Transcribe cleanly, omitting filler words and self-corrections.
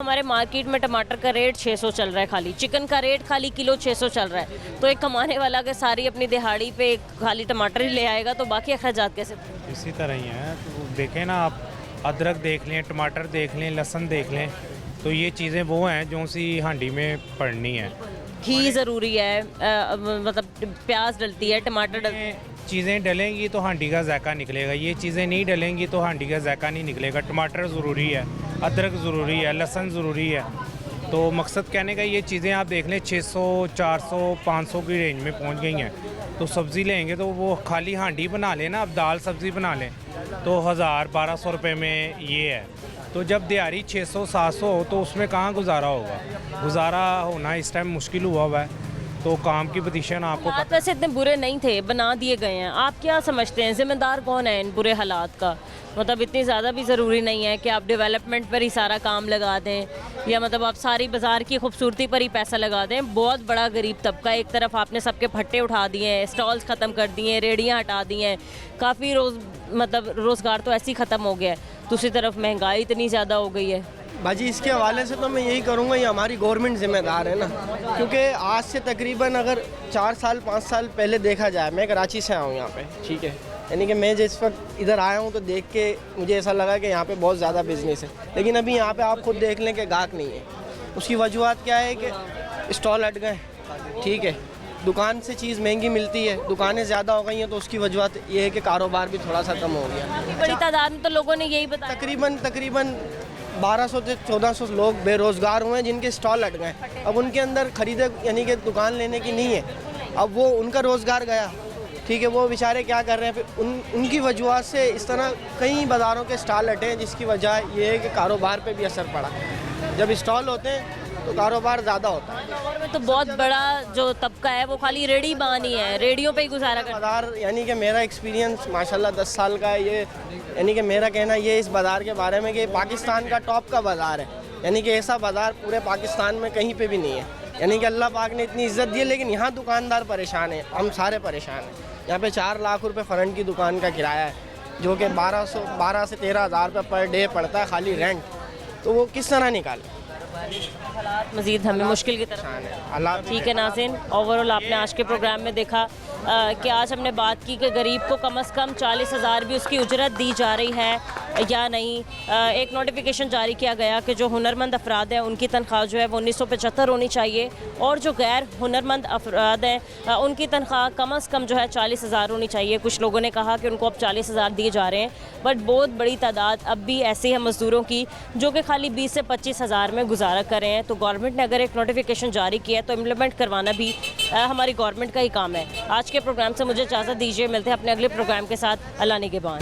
हमारे मार्केट में टमाटर का रेट 600 चल रहा है, खाली चिकन का रेट खाली किलो 600 चल रहा है। तो एक कमाने वाला अगर सारी अपनी दिहाड़ी पे खाली टमाटर ही ले आएगा तो बाकी अखराजात कैसे? इसी तरह ही है। तो देखें ना आप, अदरक देख लें, टमाटर देख लें, लहसुन देख लें, तो ये चीज़ें वो हैं जो सी हांडी में पड़नी है। घी ज़रूरी है, मतलब प्याज डलती है, टमाटर डलती है। चीज़ें डलेंगी तो हांडी का जायका निकलेगा, ये चीज़ें नहीं डलेंगी तो हांडी का जायका नहीं निकलेगा। टमाटर ज़रूरी है, अदरक ज़रूरी है, लहसुन ज़रूरी है। तो मकसद कहने का ये चीज़ें आप देख लें 600, 400, 500 की रेंज में पहुंच गई हैं। तो सब्ज़ी लेंगे तो वो खाली हांडी बना लें ना, अब दाल सब्ज़ी बना लें तो 1000-1200 रुपये में ये है। तो जब दिहाड़ी 600-700 हो तो उसमें कहाँ गुजारा होगा? गुजारा होना इस टाइम मुश्किल हुआ हुआ है। तो काम की पोजीशन आपको हालात वैसे इतने बुरे नहीं थे, बना दिए गए हैं। आप क्या समझते हैं, जिम्मेदार कौन है इन बुरे हालात का? मतलब इतनी ज़्यादा भी ज़रूरी नहीं है कि आप डेवलपमेंट पर ही सारा काम लगा दें, या मतलब आप सारी बाज़ार की खूबसूरती पर ही पैसा लगा दें। बहुत बड़ा गरीब तबका, एक तरफ आपने सबके फट्टे उठा दिए हैं, स्टॉल्स ख़त्म कर दिए हैं, रेडियाँ हटा दी हैं, काफ़ी रोज़गार तो ऐसे ही ख़त्म हो गया है। दूसरी तरफ महंगाई इतनी ज़्यादा हो गई है। बाजी इसके हवाले से तो मैं यही करूँगा, ये हमारी गवर्नमेंट ज़िम्मेदार है ना, क्योंकि आज से तकरीबन अगर 4 साल 5 साल पहले देखा जाए, मैं कराची से आया हूँ यहाँ पे, ठीक है, यानी कि मैं जिस वक्त इधर आया हूँ तो देख के मुझे ऐसा लगा कि यहाँ पे बहुत ज़्यादा बिजनेस है, लेकिन अभी यहाँ पे आप खुद देख लें कि गाहक नहीं है। उसकी वजूहत क्या है कि स्टॉल हट गए, ठीक है, दुकान से चीज़ महंगी मिलती है, दुकानें ज़्यादा हो गई हैं, तो उसकी वजूहत ये है कि कारोबार भी थोड़ा सा कम हो गया। काफ़ी बड़ी तादाद में तो लोगों ने यही बताया, तकरीबन 1200 से 1400 लोग बेरोज़गार हुए हैं जिनके स्टॉल लट गए। अब उनके अंदर खरीदे यानी कि दुकान लेने की नहीं है, अब वो उनका रोज़गार गया, ठीक है, वो बेचारे क्या कर रहे हैं फिर उनकी वजूहत से इस तरह कई बाज़ारों के स्टॉल लटे हैं, जिसकी वजह ये है कि कारोबार पे भी असर पड़ा। जब स्टॉल होते हैं तो कारोबार ज़्यादा होता है। और में तो बहुत बड़ा जो तबका है वो खाली रेडी बानी है, रेडियो पे ही गुजारा करता है। बाज़ार यानी कि मेरा एक्सपीरियंस माशाल्लाह 10 साल का है ये, यानी कि मेरा कहना ये इस बाज़ार के बारे में कि पाकिस्तान का टॉप का बाज़ार है, यानी कि ऐसा बाज़ार पूरे पाकिस्तान में कहीं पे भी नहीं है। यानी कि अल्लाह पाक ने इतनी इज़्ज़त दी है, लेकिन यहाँ दुकानदार परेशान है, हम सारे परेशान हैं। यहाँ पे 4 लाख रुपए फ्रंट की दुकान का किराया है, जो कि 12 से 13 हज़ार रुपये पर डे पड़ता है खाली रेंट, तो वो किस तरह निकाले? मज़ीद हमें मुश्किल की तरफ। ठीक है नाज़रीन, ओवरऑल आपने आज के प्रोग्राम में देखा कि आज हमने बात की कि गरीब को कम से कम 40,000 भी उसकी उजरत दी जा रही है या नहीं। एक नोटिफिकेशन जारी किया गया कि जो हुनरमंद अफराद हैं उनकी तनख्वाह जो है वो 1975 होनी चाहिए, और जो गैर हुनरमंद अफराद हैं उनकी तनख्वाह कम से कम जो है 40,000 होनी चाहिए। कुछ लोगों ने कहा कि उनको अब 40,000 दिए जा रहे हैं, बट बहुत बड़ी तादाद अब भी ऐसी है मज़दूरों की जो कि खाली 20 से 25,000 में गुजारा कर रहे हैं। तो गवर्नमेंट ने अगर एक नोटिफिकेशन जारी किया तो इम्प्लीमेंट करवाना भी हमारी गवर्नमेंट का ही काम है। आज के प्रोग्राम से मुझे इजाज़त दीजिए, मिलते हैं अपने अगले प्रोग्राम के साथ। अल्लाह निगहबान।